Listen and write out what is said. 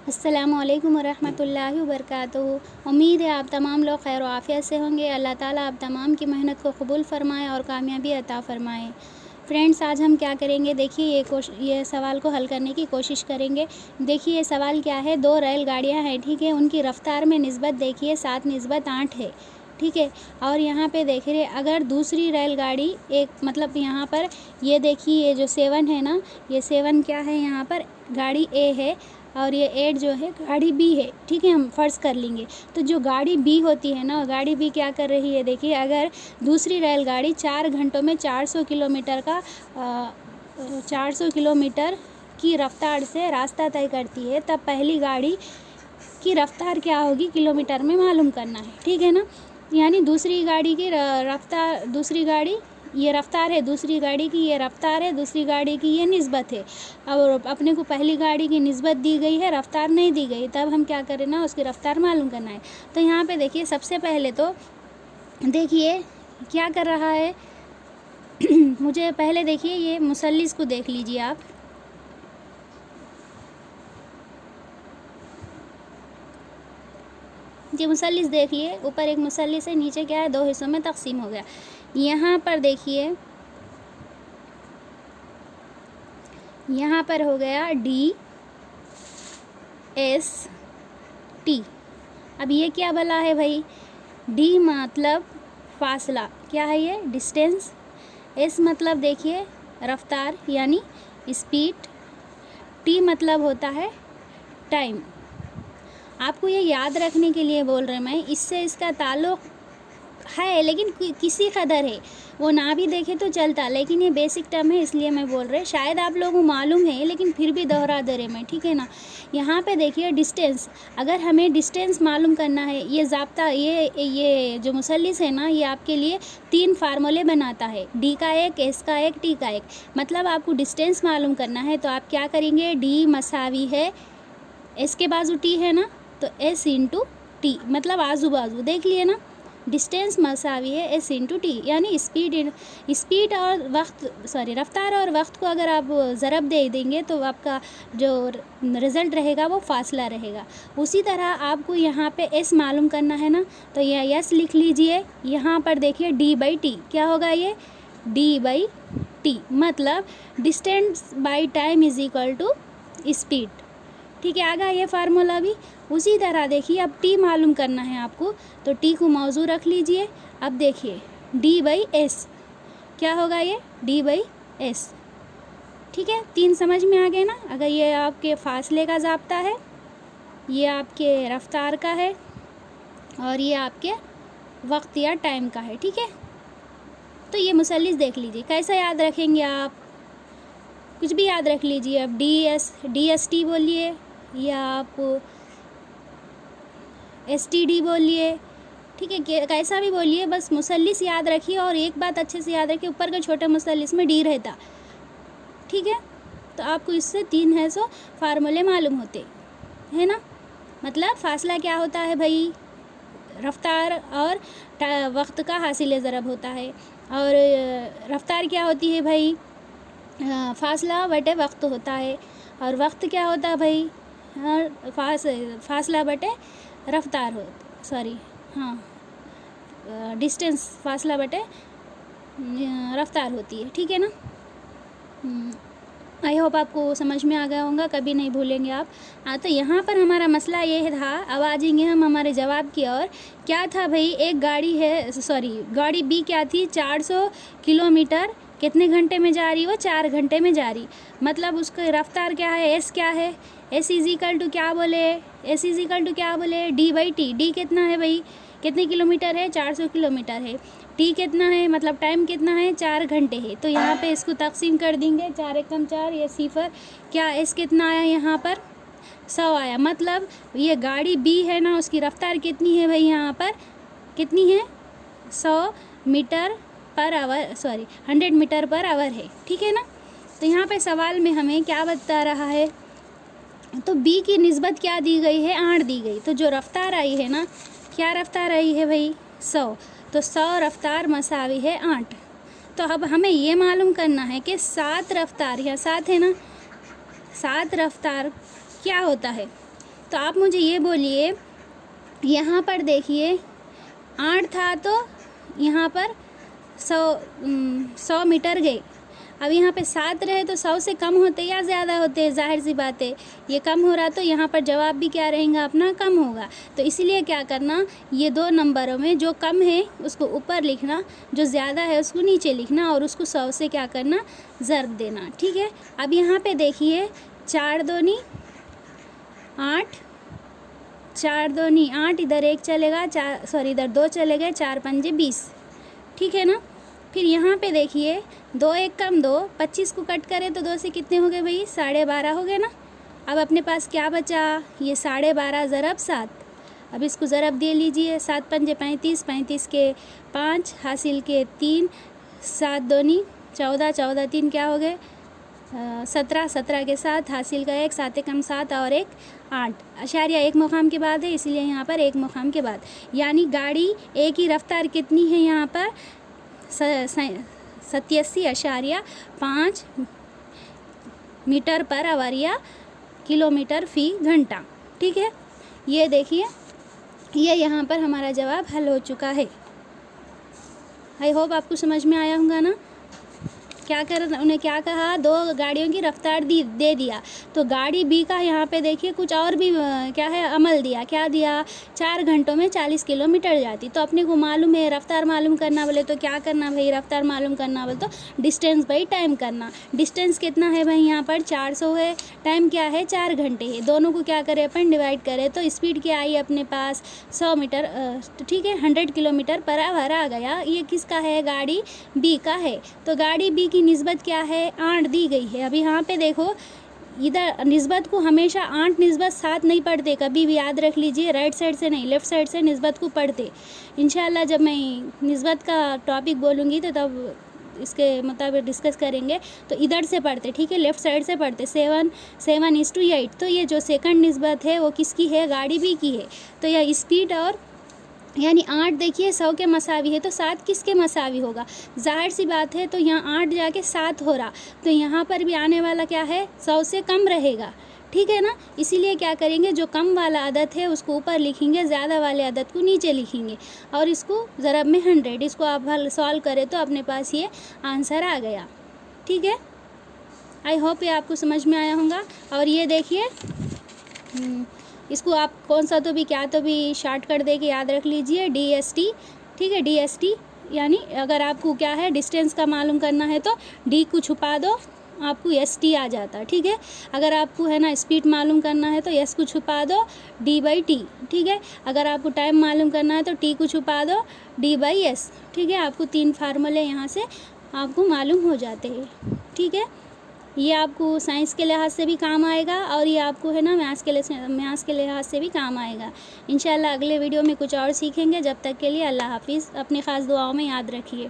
अस्सलामुअलैकुम वरहमतुल्लाहि वबरकातुहू। उम्मीद है आप तमाम लोग खैर आफ़ियत से होंगे। अल्लाह ताला आप तमाम की मेहनत को कबूल फ़रमाए और कामयाबी अता फ़रमाए। फ्रेंड्स, आज हम क्या करेंगे, देखिए ये सवाल को हल करने की कोशिश करेंगे। देखिए ये सवाल क्या है, 2 रेलगाड़ियाँ हैं, ठीक है। उनकी रफ़्तार में निस्बत देखिए 7:8 है, ठीक है। और यहाँ पे देखिए अगर दूसरी रेलगाड़ी एक मतलब यहाँ पर ये देखिए ये जो 7 है ना, ये 7 क्या है, यहाँ पर गाड़ी ए है और ये 8 जो है गाड़ी बी है, ठीक है। हम फ़र्ज़ कर लेंगे तो जो गाड़ी बी होती है ना, गाड़ी बी क्या कर रही है, देखिए अगर दूसरी रेलगाड़ी 4 घंटों में 400 किलोमीटर का 400 किलोमीटर की रफ़्तार से रास्ता तय करती है, तब पहली गाड़ी की रफ़्तार क्या होगी किलोमीटर में मालूम करना है, ठीक है ना। यानी दूसरी गाड़ी की रफ़्तार, दूसरी गाड़ी ये रफ़्तार है, दूसरी गाड़ी की ये रफ़्तार है, दूसरी गाड़ी की ये निस्बत है। और अपने को पहली गाड़ी की निस्बत दी गई है, रफ़्तार नहीं दी गई, तब हम क्या करें ना, उसकी रफ़्तार मालूम करना है। तो यहाँ पे देखिए सबसे पहले तो देखिए क्या कर रहा है मुझे पहले देखिए ये मुसल्लिस को देख लीजिए आप। ये मुसल्लिस देखिए, ऊपर एक मुसल्लिस है, नीचे क्या है, 2 हिस्सों में तक़सीम हो गया। यहाँ पर देखिए, यहाँ पर हो गया डी एस टी। अब ये क्या भला है भाई, डी मतलब फासला, क्या है ये, डिस्टेंस। एस मतलब देखिए रफ़्तार यानी स्पीड। टी मतलब होता है टाइम। आपको ये याद रखने के लिए बोल रहे मैं, इससे इसका ताल्लुक़ है लेकिन किसी कदर है, वो ना भी देखे तो चलता, लेकिन ये बेसिक टर्म है इसलिए मैं बोल रहे। शायद आप लोगों को मालूम है लेकिन फिर भी दोहरा दे रहे मैं, ठीक है ना। यहाँ पे देखिए डिस्टेंस, अगर हमें डिस्टेंस मालूम करना है, ये ज़ाब्ता ये जो मुसल्लिस है ना, ये आपके लिए 3 फार्मूले बनाता है, डी का एक, एस का एक, टी का एक। मतलब आपको डिस्टेंस मालूम करना है तो आप क्या करेंगे, डी मसावी है एस के बाजू टी है ना, तो एस इंटू टी, मतलब आजू बाजू देख लिए ना, डिस्टेंस मसावी है एस इंटू टी। यानी स्पीड और वक्त, सॉरी रफ़्तार और वक्त को अगर आप ज़रब दे देंगे तो आपका जो रिज़ल्ट रहेगा वो फासला रहेगा। उसी तरह आपको यहाँ पे एस मालूम करना है ना, तो यह एस लिख लीजिए। यहाँ पर देखिए डी बाई टी क्या होगा, ये डी बाई टी, मतलब distance by time is equal to speed, ठीक है। आगा ये फार्मूला भी उसी तरह देखिए, अब टी मालूम करना है आपको तो टी को मौजू रख लीजिए। अब देखिए डी बाई एस क्या होगा, ये डी बाई एस, ठीक है। 3 समझ में आ गए ना। अगर ये आपके फासले का ज़ाब्ता है, ये आपके रफ़्तार का है और ये आपके वक्त या टाइम का है, ठीक है। तो ये मुसल्लिस देख लीजिए, कैसा याद रखेंगे आप, कुछ भी याद रख लीजिए। अब डी एस टी बोलिए या आप एस टी डी बोलिए, ठीक है, कैसा भी बोलिए, बस मुसल्लिस याद रखिए। और एक बात अच्छे से याद रखिए, ऊपर के छोटे मुसल्लिस में डी रहता, ठीक है। तो आपको इससे 3 है सो फार्मूले मालूम होते है ना। मतलब फासला क्या होता है भाई, रफ़्तार और वक्त का हासिल ज़रब होता है। और रफ़्तार क्या होती है भाई, फासला बटे वक्त होता है। और वक्त क्या होता है भाई, फासला बटे रफ़्तार हो, सॉरी हाँ, डिस्टेंस फासला बटे रफ़्तार होती है, ठीक है ना। आई होप आपको समझ में आ गया होगा, कभी नहीं भूलेंगे आप। तो यहाँ पर हमारा मसला ये था, अब आ जाएंगे हम हमारे जवाब की ओर। क्या था भाई, एक गाड़ी है, सॉरी गाड़ी बी क्या थी, 400 किलोमीटर कितने घंटे में जा रही, वो 4 घंटे में जा रही। मतलब उसका रफ़्तार क्या है, एस क्या है, एस इज़ इक्वल टू क्या बोले, एस इज़ इक्वल टू क्या बोले, डी बाई टी। डी कितना है भाई, कितने किलोमीटर है, 400 किलोमीटर है। टी कितना है, मतलब टाइम कितना है, 4 घंटे है। तो यहाँ पे इसको तकसीम कर देंगे, 4 एकम 4, ये सिफर, क्या एस कितना आया यहाँ पर, 100 आया। मतलब ये गाड़ी बी है ना, उसकी रफ़्तार कितनी है भाई, यहाँ पर कितनी है, 100 metre per hour, sorry 100 metre per hour है, ठीक है ना। तो यहाँ पे सवाल में हमें क्या बता रहा है, तो बी की निस्बत क्या दी गई है, 8 दी गई। तो जो रफ़्तार आई है ना, क्या रफ़्तार आई है भाई, 100, तो 100 रफ़्तार मसावी है 8। तो अब हमें ये मालूम करना है कि 7 रफ़्तार, या 7 है ना, 7 रफ़्तार क्या होता है, तो आप मुझे ये बोलिए, यहाँ पर देखिए 8 था तो यहाँ पर 100 मीटर गए। अब यहाँ पे 7 रहे तो 100 से कम होते या ज़्यादा होते, ज़ाहिर सी बात है ये कम हो रहा, तो यहाँ पर जवाब भी क्या रहेगा अपना, कम होगा। तो इसलिए क्या करना, ये 2 नंबरों में जो कम है उसको ऊपर लिखना, जो ज़्यादा है उसको नीचे लिखना और उसको 100 से क्या करना, ज़र्ब देना। ठीक है। अब यहाँ पे देखिए 4 दूनी 8, 4 दूनी 8, इधर 1 चलेगा, इधर 2 चले गए, 4 पंजे 20। ठीक है ना। फिर यहाँ पे देखिए 2 1 कम 2, 25 को कट करें तो 2 से कितने हो गए भाई, 12.5 हो गए ना। अब अपने पास क्या बचा, ये 12.5 ज़रब 7। अब इसको ज़रब दे लीजिए, 7 पंजे 35, 35 के 5, हासिल के 3, 7 दूनी 14, 14 3 क्या हो गए 17, 17 के 7, हासिल का 1, 7 कम 7 और 1 8। अशारिया 1 मुकाम के बाद है, इसीलिए यहाँ पर 1 मुकाम के बाद, यानी गाड़ी एक ही रफ्तार कितनी है यहाँ पर 87.5 मीटर पर आवर या किलोमीटर फी घंटा। ठीक है। ये देखिए, ये यहाँ पर हमारा जवाब हल हो चुका है। आई होप आपको समझ में आया होगा ना। क्या कर, उन्हें क्या कहा, 2 गाड़ियों की रफ्तार दे दिया, तो गाड़ी बी का यहाँ पे देखिए कुछ और भी क्या है अमल दिया। क्या दिया, 4 घंटों में 40 किलोमीटर जाती। तो अपने को मालूम है रफ्तार मालूम करना बोले तो क्या करना भाई, रफ्तार मालूम करना बोले तो डिस्टेंस बाई टाइम करना। डिस्टेंस कितना है भाई, यहाँ पर 400 है, टाइम क्या है 4 घंटे है। दोनों को क्या करें अपन, डिवाइड करें, तो स्पीड क्या आई अपने पास 100 मीटर, ठीक है 100 किलोमीटर पर आवर आ गया। ये किसका है, गाड़ी बी का है। तो गाड़ी बी की निस्बत क्या है, 8 दी गई है। अभी यहाँ पे देखो, इधर निस्बत को हमेशा 8 निस्बत 7 नहीं पढ़ते, कभी भी याद रख लीजिए, राइट साइड से नहीं लेफ़्ट साइड से निस्बत को पढ़ते। इंशाल्लाह जब मैं निस्बत का टॉपिक बोलूँगी तो तब इसके मुताबिक डिस्कस करेंगे। तो इधर से पढ़ते, ठीक है, लेफ़्ट साइड से पढ़ते, 7:8। तो ये जो सेकंड निस्बत है वो किसकी है, गाड़ी बी की है। तो यह स्पीड और यानी 8 देखिए 100 के मसावी है, तो 7 किसके मसावी होगा, ज़ाहिर सी बात है। तो यहाँ 8 जाके 7 हो रहा, तो यहाँ पर भी आने वाला क्या है, 100 से कम रहेगा। ठीक है ना। इसीलिए क्या करेंगे, जो कम वाला अदद है उसको ऊपर लिखेंगे, ज़्यादा वाले अदद को नीचे लिखेंगे और इसको ज़रब में 100, इसको आप हल सॉल्व करें तो अपने पास ये आंसर आ गया। ठीक है। आई होप ये आपको समझ में आया होगा। और ये देखिए, इसको आप कौन सा तो भी क्या तो भी शॉर्टकट दे के याद रख लीजिए, DST। ठीक है, DST यानी अगर आपको क्या है डिस्टेंस का मालूम करना है तो D को छुपा दो, आपको ST आ जाता। ठीक है। अगर आपको है ना स्पीड मालूम करना है तो S को छुपा दो, D/T। ठीक है। अगर आपको टाइम मालूम करना है तो T को छुपा दो, D/S। ठीक है। आपको 3 फार्मूले यहाँ से आपको मालूम हो जाते हैं। ठीक है। ये आपको साइंस के लिहाज से भी काम आएगा और ये आपको है ना मैथ्स के लिहाज से भी काम आएगा। इंशाल्लाह अगले वीडियो में कुछ और सीखेंगे। जब तक के लिए अल्लाह हाफिज़। अपनी ख़ास दुआओं में याद रखिए।